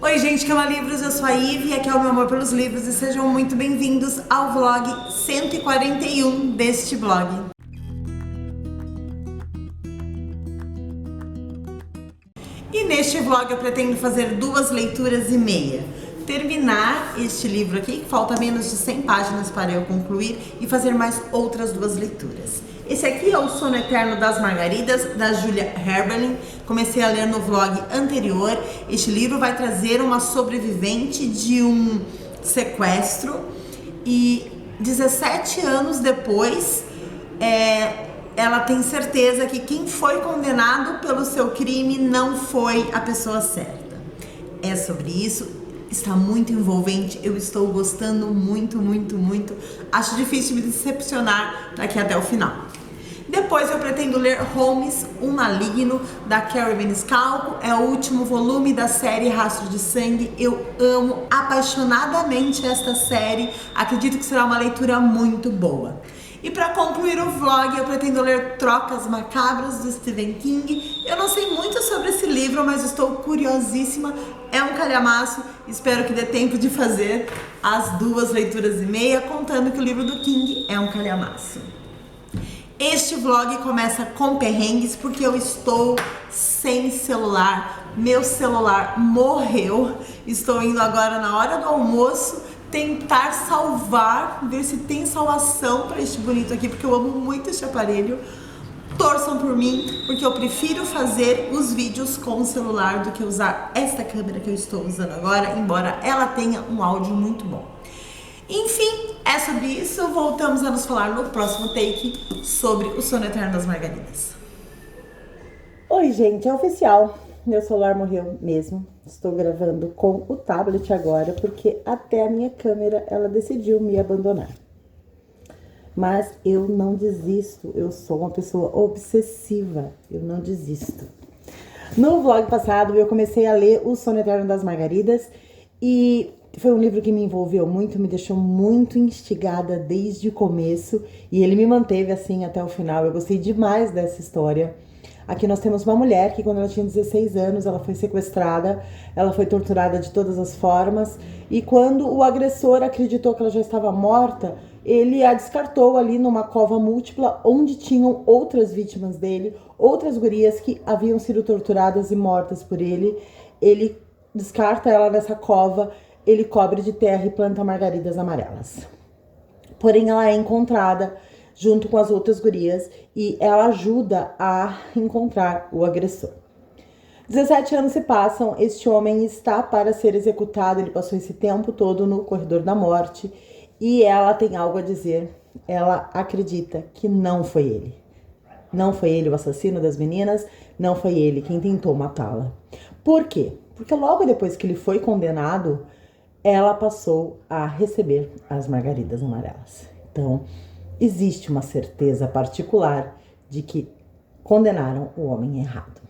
Oi gente que ama livros, eu sou a Ive e aqui é o meu amor pelos livros e sejam muito bem-vindos ao vlog 141 deste blog. E neste vlog eu pretendo fazer 2 leituras e meia. Terminar este livro aqui, que falta menos de 100 páginas para eu concluir, e fazer mais outras 2 leituras. Esse aqui é O Sono Eterno das Margaridas, da Julia Herberlin. Comecei a ler no vlog anterior. Este livro vai trazer uma sobrevivente de um sequestro e 17 anos depois, ela tem certeza que quem foi condenado pelo seu crime não foi a pessoa certa. É sobre isso. Está muito envolvente, eu estou gostando muito. Acho difícil me decepcionar daqui até o final. Depois eu pretendo ler Holmes, um Maligno, da Kerri Maniscalco. É o último volume da série Rastro de Sangue. Eu amo apaixonadamente esta série. Acredito que será uma leitura muito boa. E para concluir o vlog, eu pretendo ler Trocas Macabras, do Stephen King. Eu não sei muito sobre esse livro, mas estou curiosíssima. É um calhamaço, espero que dê tempo de fazer as 2 leituras e meia, contando que o livro do King é um calhamaço. Este vlog começa com perrengues porque eu estou sem celular. Meu celular morreu. Estou indo agora na hora do almoço tentar salvar, ver se tem salvação para este bonito aqui, porque eu amo muito este aparelho. Torçam por mim, porque eu prefiro fazer os vídeos com o celular do que usar esta câmera que eu estou usando agora, embora ela tenha um áudio muito bom. Enfim, é sobre isso. Voltamos a nos falar no próximo take sobre O Sono Eterno das Margaridas. Oi, gente, é oficial. Meu celular morreu mesmo. Estou gravando com o tablet agora, porque até a minha câmera, ela decidiu me abandonar. Mas eu não desisto, eu sou uma pessoa obsessiva, eu não desisto. No vlog passado eu comecei a ler O Sono Eterno das Margaridas e foi um livro que me envolveu muito, me deixou muito instigada desde o começo e ele me manteve assim até o final. Eu gostei demais dessa história. Aqui nós temos uma mulher que quando ela tinha 16 anos, ela foi sequestrada, ela foi torturada de todas as formas e quando o agressor acreditou que ela já estava morta, ele a descartou ali numa cova múltipla onde tinham outras vítimas dele, outras gurias que haviam sido torturadas e mortas por ele. Ele descarta ela nessa cova, ele cobre de terra e planta margaridas amarelas. Porém, ela é encontrada junto com as outras gurias e ela ajuda a encontrar o agressor. 17 anos se passam, este homem está para ser executado, ele passou esse tempo todo no corredor da morte e ela tem algo a dizer, ela acredita que não foi ele. Não foi ele o assassino das meninas, não foi ele quem tentou matá-la. Por quê? Porque logo depois que ele foi condenado, ela passou a receber as margaridas amarelas. Então, existe uma certeza particular de que condenaram o homem errado.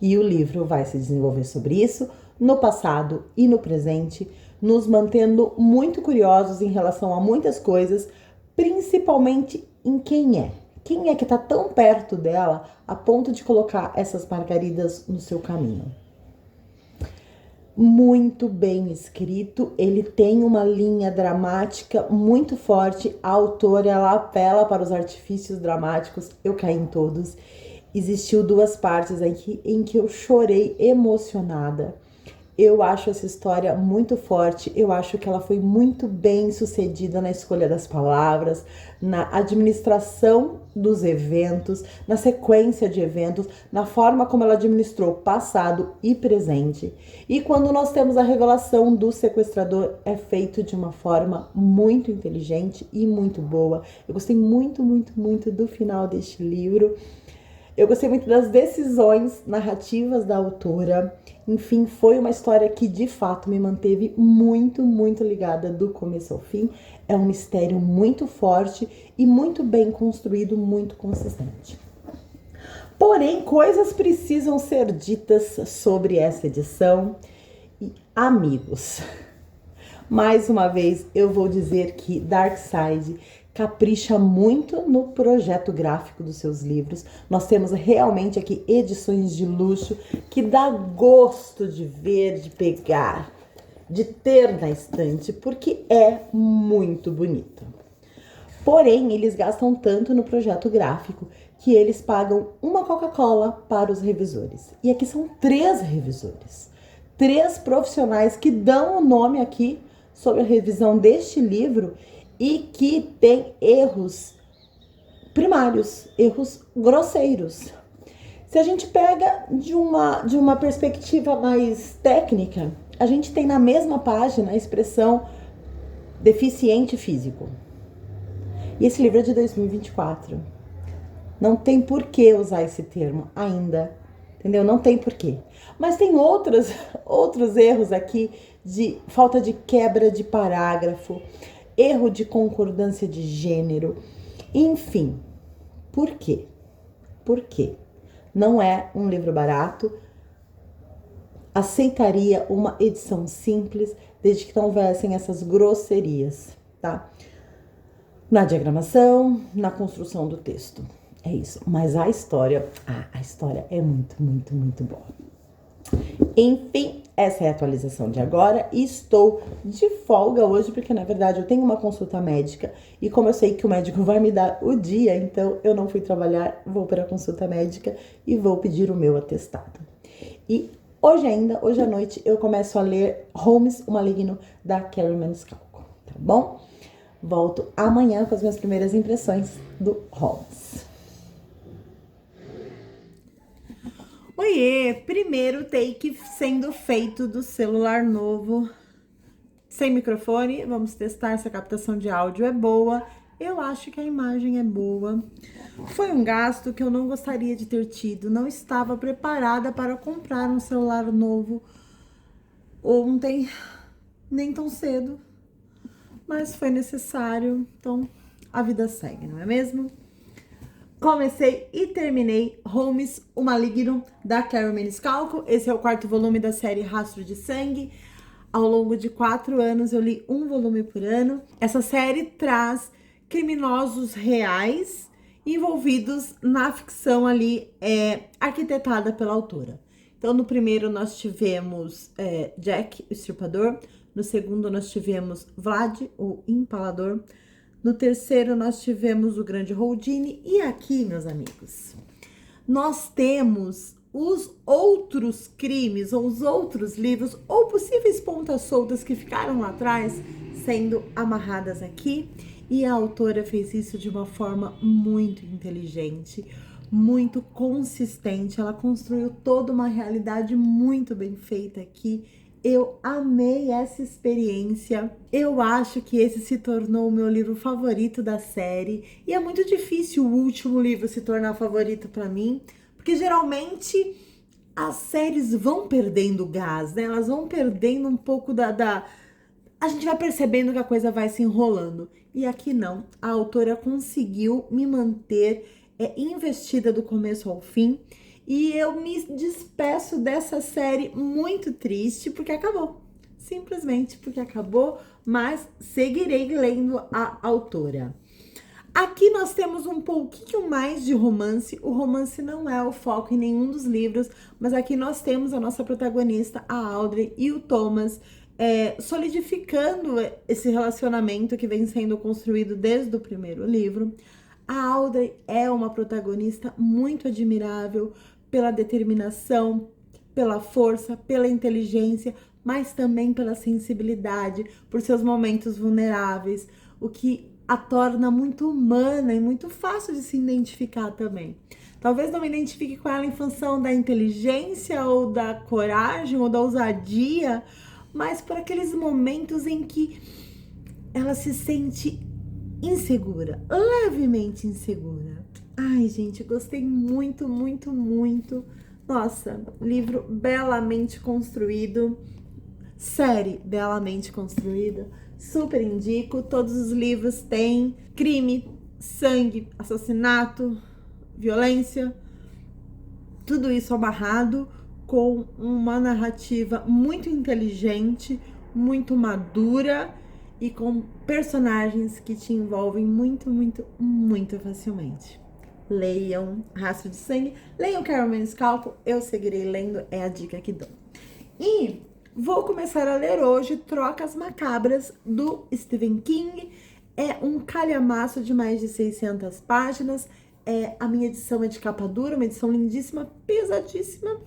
E o livro vai se desenvolver sobre isso no passado e no presente, nos mantendo muito curiosos em relação a muitas coisas, principalmente em quem é. Quem é que está tão perto dela a ponto de colocar essas margaridas no seu caminho? Muito bem escrito, ele tem uma linha dramática muito forte, a autora ela apela para os artifícios dramáticos, eu caí em todos. Existiu 2 partes em que eu chorei emocionada. Eu acho essa história muito forte, eu acho que ela foi muito bem sucedida na escolha das palavras, na administração dos eventos, na sequência de eventos, na forma como ela administrou passado e presente. E quando nós temos a revelação do sequestrador, é feito de uma forma muito inteligente e muito boa. Eu gostei muito do final deste livro. Eu gostei muito das decisões narrativas da autora. Enfim, foi uma história que de fato me manteve muito ligada do começo ao fim. É um mistério muito forte e muito bem construído, muito consistente. Porém, coisas precisam ser ditas sobre essa edição. E amigos, mais uma vez eu vou dizer que Darkseid capricha muito no projeto gráfico dos seus livros. Nós temos realmente aqui edições de luxo que dá gosto de ver, de pegar, de ter na estante, porque é muito bonito. Porém, eles gastam tanto no projeto gráfico que eles pagam uma Coca-Cola para os revisores. E aqui são 3 revisores, 3 profissionais que dão o nome aqui sobre a revisão deste livro e que tem erros primários, erros grosseiros. Se a gente pega de uma perspectiva mais técnica, a gente tem na mesma página a expressão deficiente físico. E esse livro é de 2024. Não tem por que usar esse termo ainda, entendeu? Não tem por quê. Mas tem outros erros aqui de falta de quebra de parágrafo, erro de concordância de gênero, enfim. Por quê? Por quê? Não é um livro barato. Aceitaria uma edição simples, desde que não houvessem essas grosserias, tá? Na diagramação, na construção do texto. É isso. Mas a história é muito, muito, muito boa. Enfim, essa é a atualização de agora. Estou de folga hoje, porque na verdade eu tenho uma consulta médica. E como eu sei que o médico vai me dar o dia, então eu não fui trabalhar, vou para a consulta médica e vou pedir o meu atestado. E hoje à noite, eu começo a ler Holmes, o Maligno, da Kerry Maniscalco, tá bom? Volto amanhã com as minhas primeiras impressões do Holmes. Oiê, primeiro take sendo feito do celular novo, sem microfone. Vamos testar se a captação de áudio é boa. Eu acho que a imagem é boa. Foi um gasto que eu não gostaria de ter tido. Não estava preparada para comprar um celular novo ontem, nem tão cedo. Mas foi necessário, então a vida segue, não é mesmo? Comecei e terminei Holmes, o Maligno, da Kerry Maniscalco. Esse é o 4º volume da série Rastro de Sangue. Ao longo de 4 anos, eu li 1 volume por ano. Essa série traz criminosos reais envolvidos na ficção ali, arquitetada pela autora. Então, no primeiro, nós tivemos Jack, o Estripador. No segundo, nós tivemos Vlad, o Empalador. No terceiro, nós tivemos o Grande Houdini. E aqui, meus amigos, nós temos os outros crimes, ou os outros livros, ou possíveis pontas soltas que ficaram lá atrás, sendo amarradas aqui. E a autora fez isso de uma forma muito inteligente, muito consistente. Ela construiu toda uma realidade muito bem feita aqui. Eu amei essa experiência. Eu acho que esse se tornou o meu livro favorito da série. E é muito difícil o último livro se tornar favorito para mim, porque geralmente as séries vão perdendo gás, né? Elas vão perdendo um pouco A gente vai percebendo que a coisa vai se enrolando. E aqui não. A autora conseguiu me manter investida do começo ao fim. E eu me despeço dessa série muito triste, porque acabou. Simplesmente porque acabou, mas seguirei lendo a autora. Aqui nós temos um pouquinho mais de romance. O romance não é o foco em nenhum dos livros, mas aqui nós temos a nossa protagonista, a Audrey, e o Thomas, solidificando esse relacionamento que vem sendo construído desde o primeiro livro. A Audrey é uma protagonista muito admirável pela determinação, pela força, pela inteligência, mas também pela sensibilidade, por seus momentos vulneráveis, o que a torna muito humana e muito fácil de se identificar também. Talvez não me identifique com ela em função da inteligência ou da coragem ou da ousadia, mas por aqueles momentos em que ela se sente insegura, levemente insegura. Ai, gente, gostei muito, muito, muito. Nossa, livro belamente construído, série belamente construída. Super indico. Todos os livros têm crime, sangue, assassinato, violência. Tudo isso amarrado com uma narrativa muito inteligente, muito madura e com personagens que te envolvem muito, muito, muito facilmente. Leiam Rastro de Sangue, leiam Caramel Scalpo, eu seguirei lendo, é a dica que dou. E vou começar a ler hoje Trocas Macabras, do Stephen King. É um calhamaço de mais de 600 páginas. A minha edição é de capa dura, uma edição lindíssima, pesadíssima.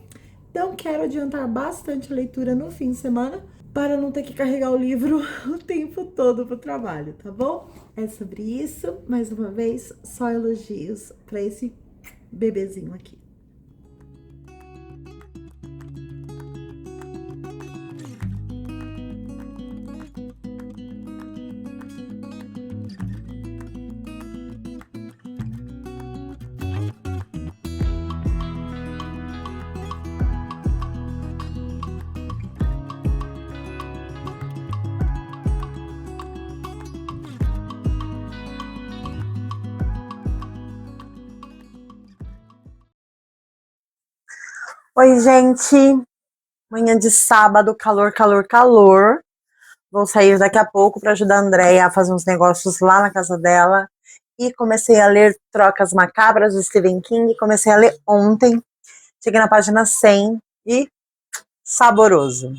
Então quero adiantar bastante a leitura no fim de semana, para não ter que carregar o livro o tempo todo pro trabalho, tá bom? É sobre isso. Mais uma vez, só elogios para esse bebezinho aqui. Oi, gente. Manhã de sábado, calor, calor, calor. Vou sair daqui a pouco para ajudar a Andréia a fazer uns negócios lá na casa dela. E comecei a ler Trocas Macabras, do Stephen King. Comecei a ler ontem. Cheguei na página 100 e saboroso.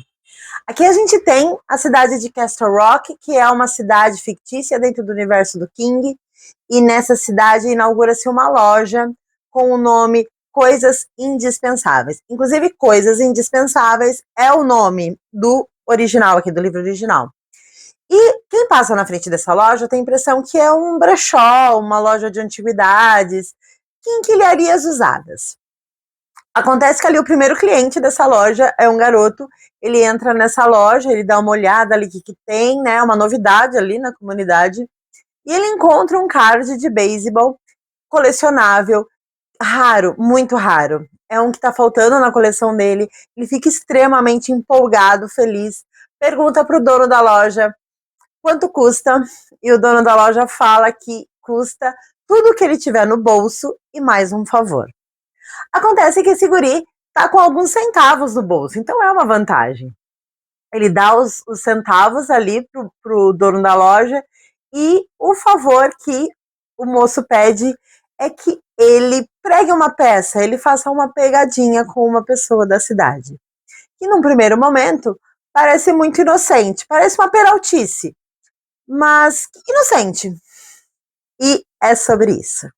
Aqui a gente tem a cidade de Castle Rock, que é uma cidade fictícia dentro do universo do King. E nessa cidade inaugura-se uma loja com o nome Coisas Indispensáveis. Inclusive, Coisas Indispensáveis é o nome do original aqui, do livro original. E quem passa na frente dessa loja tem a impressão que é um brechó, uma loja de antiguidades, quinquilharias usadas. Acontece que ali o primeiro cliente dessa loja é um garoto. Ele entra nessa loja, ele dá uma olhada ali que tem, né, uma novidade ali na comunidade, e ele encontra um card de beisebol colecionável, raro, muito raro. É um que tá faltando na coleção dele. Ele fica extremamente empolgado, feliz. Pergunta pro dono da loja quanto custa. E o dono da loja fala que custa tudo que ele tiver no bolso e mais um favor. Acontece que esse guri tá com alguns centavos no bolso, então é uma vantagem. Ele dá os centavos ali pro dono da loja e o favor que o moço pede é que ele pregue uma peça, ele faça uma pegadinha com uma pessoa da cidade. Que num primeiro momento parece muito inocente, parece uma peraltice, mas inocente. E é sobre isso.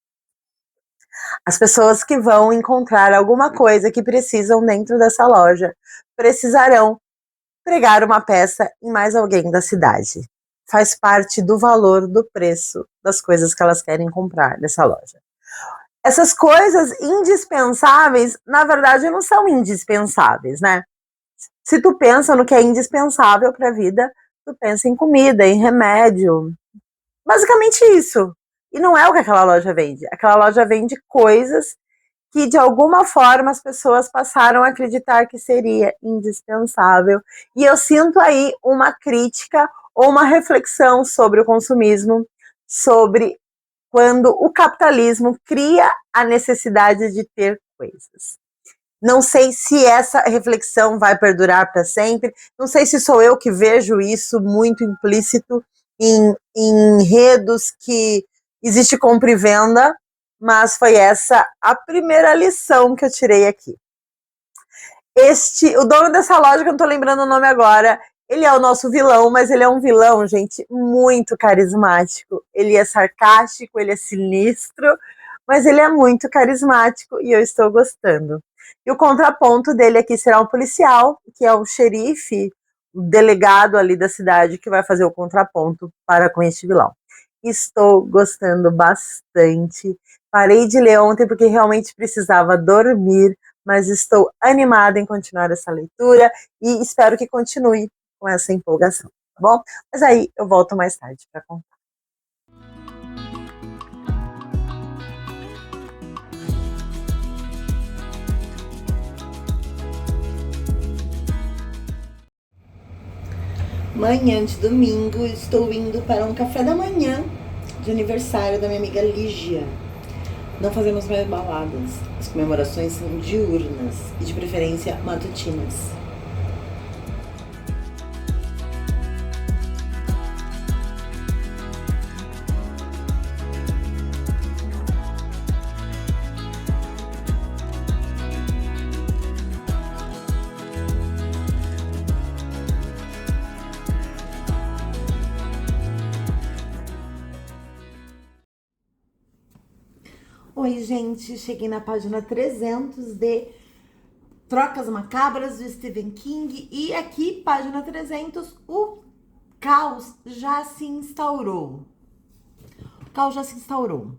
As pessoas que vão encontrar alguma coisa que precisam dentro dessa loja precisarão pregar uma peça em mais alguém da cidade. Faz parte do valor do preço das coisas que elas querem comprar nessa loja. Essas coisas indispensáveis, na verdade, não são indispensáveis, né? Se tu pensa no que é indispensável para a vida, tu pensa em comida, em remédio. Basicamente isso. E não é o que aquela loja vende. Aquela loja vende coisas que, de alguma forma, as pessoas passaram a acreditar que seria indispensável. E eu sinto aí uma crítica ou uma reflexão sobre o consumismo, sobre quando o capitalismo cria a necessidade de ter coisas. Não sei se essa reflexão vai perdurar para sempre, não sei se sou eu que vejo isso muito implícito em enredos que existe compra e venda, mas foi essa a primeira lição que eu tirei aqui. O dono dessa loja, que eu não tô lembrando o nome agora, ele é o nosso vilão, mas ele é um vilão, gente, muito carismático. Ele é sarcástico, ele é sinistro, mas ele é muito carismático e eu estou gostando. E o contraponto dele aqui será um policial, que é o xerife, o delegado ali da cidade, que vai fazer o contraponto para com este vilão. Estou gostando bastante. Parei de ler ontem porque realmente precisava dormir, mas estou animada em continuar essa leitura e espero que continue com essa empolgação, tá bom? Mas aí eu volto mais tarde para contar. Manhã de domingo, estou indo para um café da manhã de aniversário da minha amiga Lígia. Não fazemos mais baladas. As comemorações são diurnas e de preferência matutinas. Oi, gente, cheguei na página 300 de Trocas Macabras do Stephen King e aqui, página 300, o caos já se instaurou. O caos já se instaurou.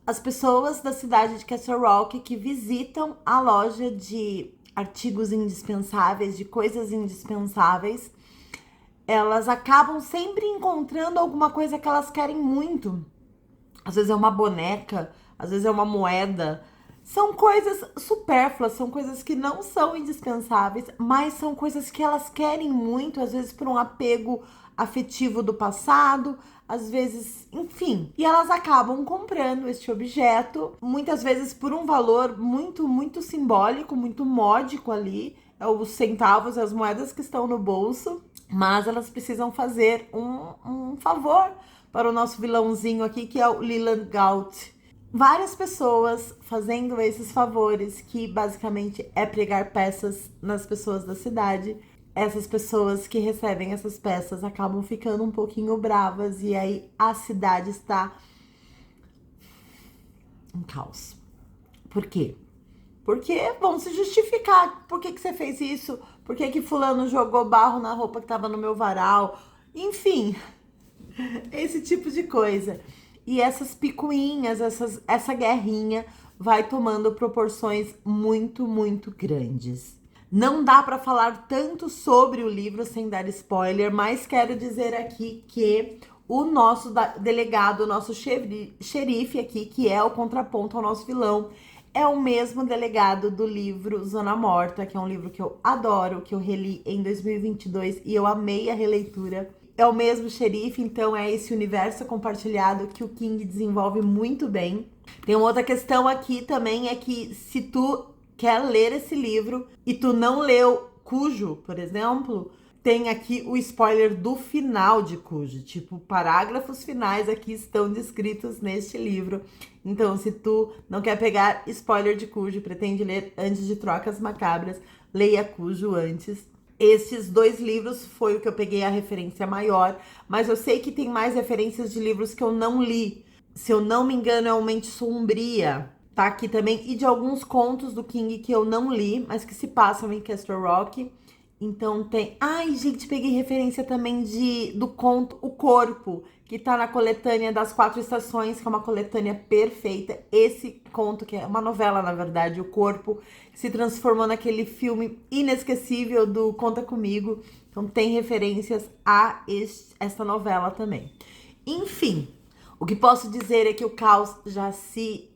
As pessoas da cidade de Castle Rock que visitam a loja de artigos indispensáveis, de coisas indispensáveis, elas acabam sempre encontrando alguma coisa que elas querem muito. Às vezes é uma boneca, às vezes é uma moeda. São coisas supérfluas, são coisas que não são indispensáveis, mas são coisas que elas querem muito, às vezes por um apego afetivo do passado, às vezes, enfim. E elas acabam comprando este objeto, muitas vezes por um valor muito, muito simbólico, muito módico ali, os centavos, as moedas que estão no bolso, mas elas precisam fazer um favor para o nosso vilãozinho aqui, que é o Leland Galt. Várias pessoas fazendo esses favores, que basicamente é pregar peças nas pessoas da cidade. Essas pessoas que recebem essas peças acabam ficando um pouquinho bravas e aí a cidade está em caos. Por quê? Porque vão se justificar. Por que você fez isso? Por que fulano jogou barro na roupa que tava no meu varal? Enfim, esse tipo de coisa. E essas picuinhas, essa guerrinha vai tomando proporções muito, muito grandes. Não dá para falar tanto sobre o livro sem dar spoiler, mas quero dizer aqui que o nosso delegado, o nosso xerife aqui, que é o contraponto ao nosso vilão, é o mesmo delegado do livro Zona Morta, que é um livro que eu adoro, que eu reli em 2022 e eu amei a releitura. É o mesmo xerife, então é esse universo compartilhado que o King desenvolve muito bem. Tem uma outra questão aqui também, é que se tu quer ler esse livro e tu não leu Cujo, por exemplo, tem aqui o spoiler do final de Cujo. Tipo, parágrafos finais aqui estão descritos neste livro. Então, se tu não quer pegar spoiler de Cujo, pretende ler antes de Trocas Macabras, leia Cujo antes. Esses dois livros foi o que eu peguei a referência maior, mas eu sei que tem mais referências de livros que eu não li. Se eu não me engano, é o Mente Sombria, tá aqui também, e de alguns contos do King que eu não li, mas que se passam em Castle Rock. Então tem... Ai, gente, peguei referência também do conto O Corpo, que tá na coletânea das 4 Estações, que é uma coletânea perfeita. Esse conto, que é uma novela, na verdade, O Corpo, se transformou naquele filme inesquecível do Conta Comigo. Então tem referências a essa novela também. Enfim, o que posso dizer é que o caos já se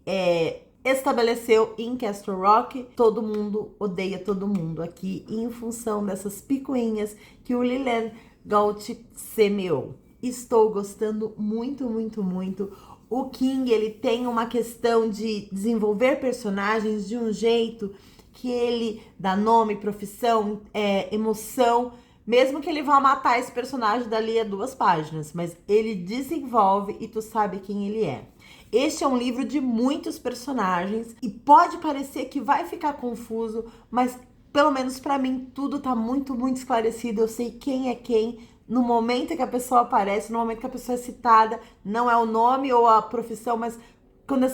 estabeleceu em Castle Rock. Todo mundo odeia todo mundo aqui em função dessas picuinhas que o Leland Galt semeou. Estou gostando muito, muito, muito. O King, ele tem uma questão de desenvolver personagens de um jeito que ele dá nome, profissão, emoção, mesmo que ele vá matar esse personagem dali a 2 páginas, mas ele desenvolve e tu sabe quem ele é. Este é um livro de muitos personagens e pode parecer que vai ficar confuso, mas pelo menos pra mim tudo tá muito, muito esclarecido. Eu sei quem é quem no momento que a pessoa aparece, no momento que a pessoa é citada, não é o nome ou a profissão, mas quando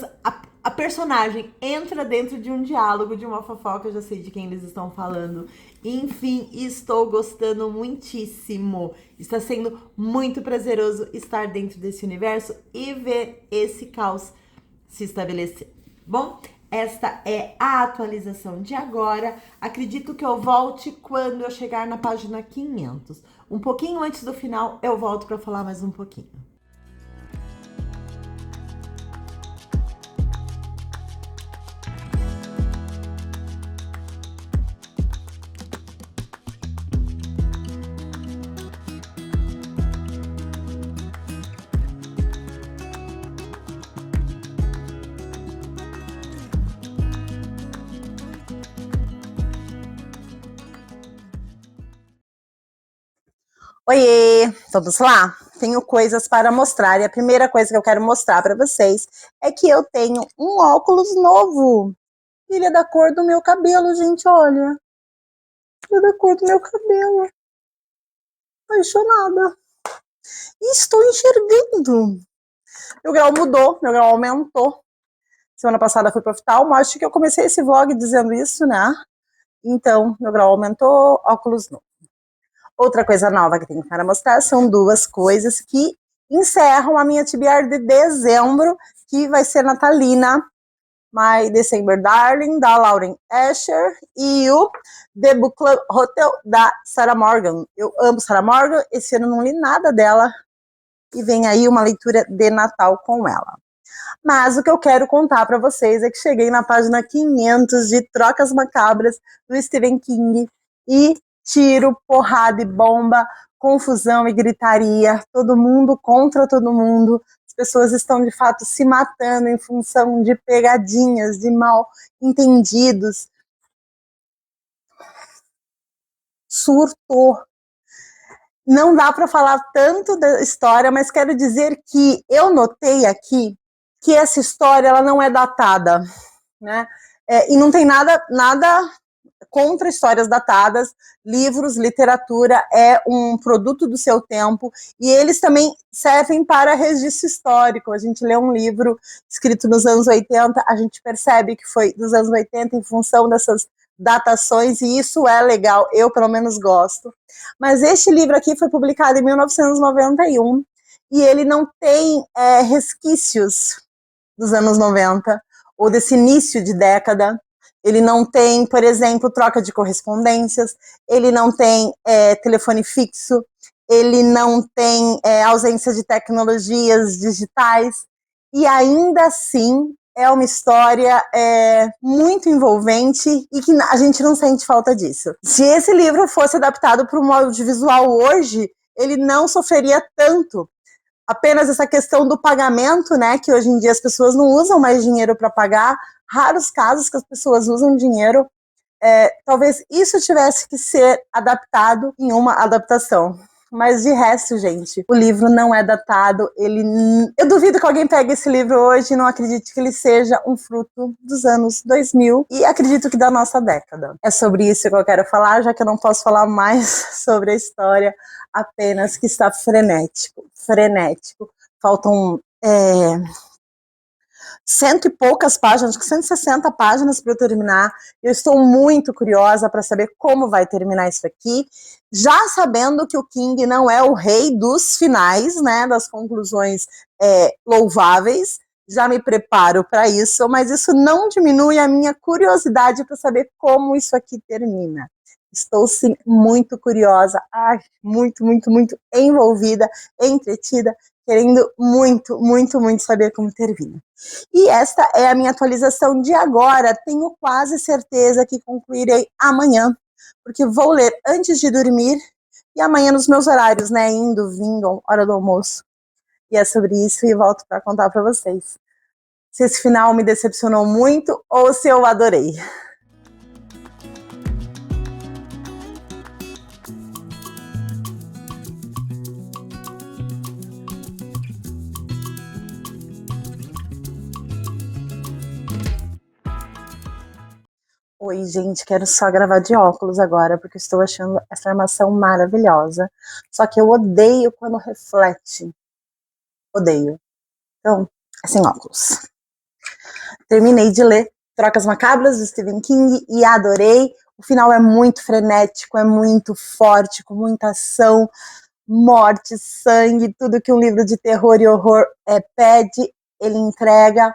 a personagem entra dentro de um diálogo, de uma fofoca, eu já sei de quem eles estão falando. Enfim, estou gostando muitíssimo. Está sendo muito prazeroso estar dentro desse universo e ver esse caos se estabelecer. Bom, esta é a atualização de agora. Acredito que eu volte quando eu chegar na página 500. Um pouquinho antes do final, eu volto para falar mais um pouquinho. Oiê, vamos lá? Tenho coisas para mostrar e a primeira coisa que eu quero mostrar para vocês é que eu tenho um óculos novo. Ele é da cor do meu cabelo, gente, olha. Ele é da cor do meu cabelo. Apaixonada. E estou enxergando. Meu grau mudou, meu grau aumentou. Semana passada fui pro oftalmo, acho que eu comecei esse vlog dizendo isso, né? Então, meu grau aumentou, óculos novo. Outra coisa nova que tenho para mostrar são duas coisas que encerram a minha TBR de dezembro, que vai ser Natalina, My December Darling, da Lauren Asher, e o The Book Club Hotel, da Sarah Morgan. Eu amo Sarah Morgan, esse ano não li nada dela, e vem aí uma leitura de Natal com ela. Mas o que eu quero contar para vocês é que cheguei na página 500 de Trocas Macabras do Stephen King e tiro, porrada e bomba, confusão e gritaria, todo mundo contra todo mundo. As pessoas estão de fato se matando em função de pegadinhas, de mal entendidos. Surtou. Não dá para falar tanto da história, mas quero dizer que eu notei aqui que essa história ela não é datada, né? E não tem nada contra histórias datadas. Livros, literatura é um produto do seu tempo e eles também servem para registro histórico. A gente lê um livro escrito nos anos 80, a gente percebe que foi dos anos 80 em função dessas datações, e isso é legal, eu pelo menos gosto. Mas este livro aqui foi publicado em 1991 e ele não tem resquícios dos anos 90 ou desse início de década. Ele não tem, por exemplo, troca de correspondências, ele não tem telefone fixo, ele não tem ausência de tecnologias digitais, e ainda assim é uma história muito envolvente e que a gente não sente falta disso. Se esse livro fosse adaptado para um audiovisual hoje, ele não sofreria tanto. Apenas essa questão do pagamento, né, que hoje em dia as pessoas não usam mais dinheiro para pagar, raros casos que as pessoas usam dinheiro, talvez isso tivesse que ser adaptado em uma adaptação. Mas de resto, gente, o livro não é datado, eu duvido que alguém pegue esse livro hoje e não acredite que ele seja um fruto dos anos 2000 e acredito que da nossa década. É sobre isso que eu quero falar, já que eu não posso falar mais sobre a história, apenas que está frenético. Faltam cento e poucas páginas, acho que 160 páginas para eu terminar. Eu estou muito curiosa para saber como vai terminar isso aqui, já sabendo que o King não é o rei dos finais, né, das conclusões louváveis. Já me preparo para isso, mas isso não diminui a minha curiosidade para saber como isso aqui termina. Estou, sim, muito curiosa, muito envolvida, entretida, querendo muito saber como termina. E esta é a minha atualização de agora. Tenho quase certeza que concluirei amanhã, porque vou ler antes de dormir e amanhã nos meus horários, né, indo, vindo, hora do almoço. E é sobre isso e volto para contar para vocês se esse final me decepcionou muito ou se eu adorei. Oi, gente, quero só gravar de óculos agora, porque estou achando essa armação maravilhosa. Só que eu odeio quando reflete. Odeio. Então, é sem óculos. Terminei de ler Trocas Macabras, do Stephen King, e adorei. O final é muito frenético, é muito forte, com muita ação, morte, sangue, tudo que um livro de terror e horror pede, ele entrega.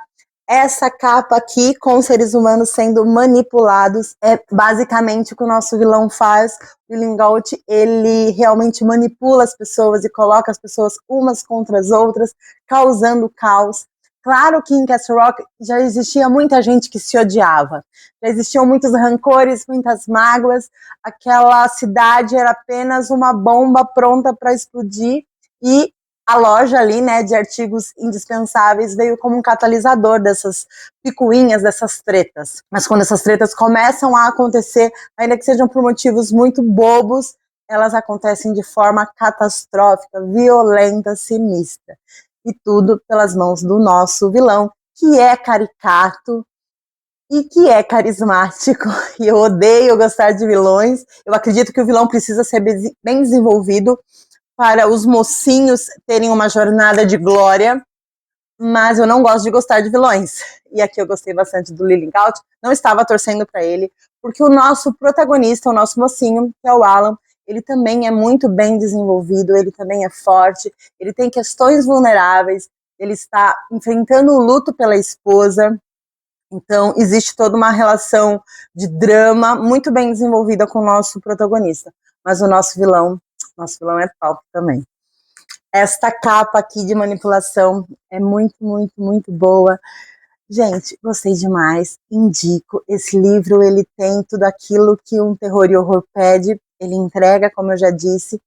Essa capa aqui, com os seres humanos sendo manipulados, é basicamente o que o nosso vilão faz. O Lingold, ele realmente manipula as pessoas e coloca as pessoas umas contra as outras, causando caos. Claro que em Castle Rock já existia muita gente que se odiava, já existiam muitos rancores, muitas mágoas, aquela cidade era apenas uma bomba pronta para explodir e a loja ali, né, de artigos indispensáveis veio como um catalisador dessas picuinhas, dessas tretas. Mas quando essas tretas começam a acontecer, ainda que sejam por motivos muito bobos, elas acontecem de forma catastrófica, violenta, sinistra. E tudo pelas mãos do nosso vilão, que é caricato e que é carismático. E eu odeio gostar de vilões. Eu acredito que o vilão precisa ser bem desenvolvido para os mocinhos terem uma jornada de glória, mas eu não gosto de gostar de vilões. E aqui eu gostei bastante do Lillinghout, não estava torcendo para ele, porque o nosso protagonista, o nosso mocinho, que é o Alan, ele também é muito bem desenvolvido, ele também é forte, ele tem questões vulneráveis, ele está enfrentando o luto pela esposa, então existe toda uma relação de drama muito bem desenvolvida com o nosso protagonista. Mas o nosso vilão é top também. Esta capa aqui de manipulação é muito, muito, muito boa. Gente, gostei demais, indico. Esse livro, ele tem tudo aquilo que um terror e horror pede, ele entrega, como eu já disse.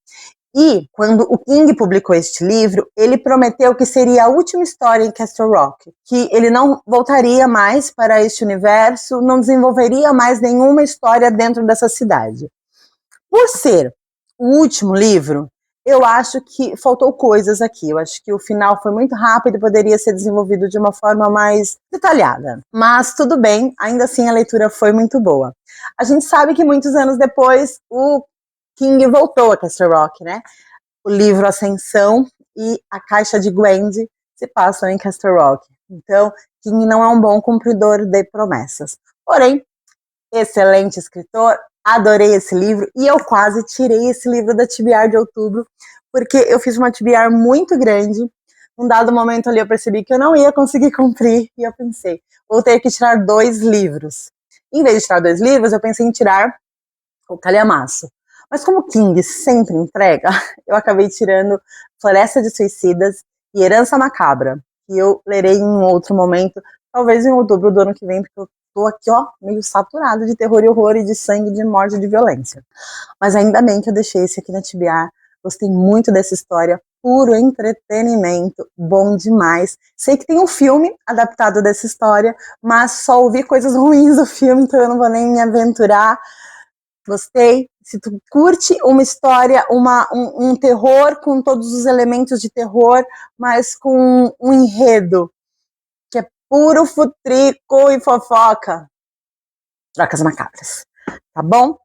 E, quando o King publicou este livro, ele prometeu que seria a última história em Castle Rock, que ele não voltaria mais para este universo, não desenvolveria mais nenhuma história dentro dessa cidade. Por ser o último livro, eu acho que faltou coisas aqui. Eu acho que o final foi muito rápido e poderia ser desenvolvido de uma forma mais detalhada. Mas tudo bem, ainda assim a leitura foi muito boa. A gente sabe que muitos anos depois o King voltou a Castle Rock, né? O livro Ascensão e a Caixa de Gwendy se passam em Castle Rock. Então, King não é um bom cumpridor de promessas. Porém, excelente escritor, adorei esse livro e eu quase tirei esse livro da TBR de outubro, porque eu fiz uma TBR muito grande. Num dado momento ali eu percebi que eu não ia conseguir cumprir e eu pensei, vou ter que tirar 2 livros. Em vez de tirar 2 livros, eu pensei em tirar o calhamaço. Mas como King sempre entrega, eu acabei tirando Floresta de Suicidas e Herança Macabra, que eu lerei em um outro momento, talvez em outubro do ano que vem, porque eu tô aqui, ó, meio saturada de terror e horror e de sangue, de morte e de violência. Mas ainda bem que eu deixei esse aqui na TBR, gostei muito dessa história, puro entretenimento, bom demais. Sei que tem um filme adaptado dessa história, mas só ouvi coisas ruins do filme, então eu não vou nem me aventurar. Gostei. Se tu curte uma história, um terror com todos os elementos de terror, mas com um enredo que é puro futrico e fofoca, Trocas Macabras, tá bom?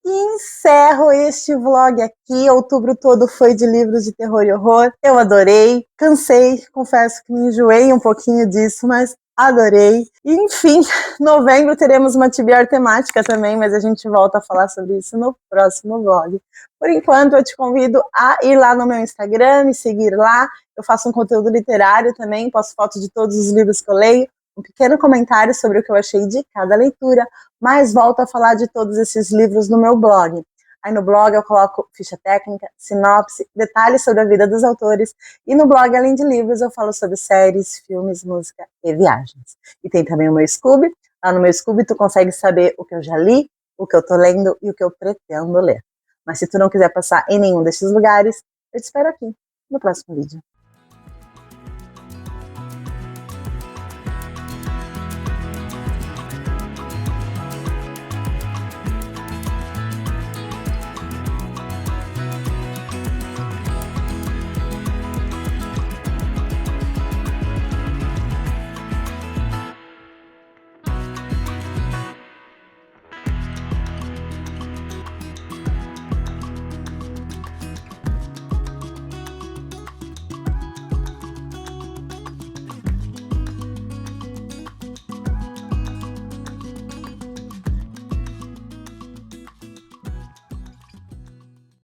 E encerro este vlog aqui. Outubro todo foi de livros de terror e horror. Eu adorei, cansei, confesso que me enjoei um pouquinho disso, mas adorei. E, enfim, novembro teremos uma TBR temática também, mas a gente volta a falar sobre isso no próximo vlog. Por enquanto, eu te convido a ir lá no meu Instagram, me seguir lá. Eu faço um conteúdo literário também, posto fotos de todos os livros que eu leio, um pequeno comentário sobre o que eu achei de cada leitura, mas volto a falar de todos esses livros no meu blog. Aí no blog eu coloco ficha técnica, sinopse, detalhes sobre a vida dos autores, e no blog, além de livros, eu falo sobre séries, filmes, música e viagens. E tem também o meu Scooby. Lá no meu Scooby tu consegue saber o que eu já li, o que eu tô lendo e o que eu pretendo ler. Mas se tu não quiser passar em nenhum desses lugares, eu te espero aqui no próximo vídeo.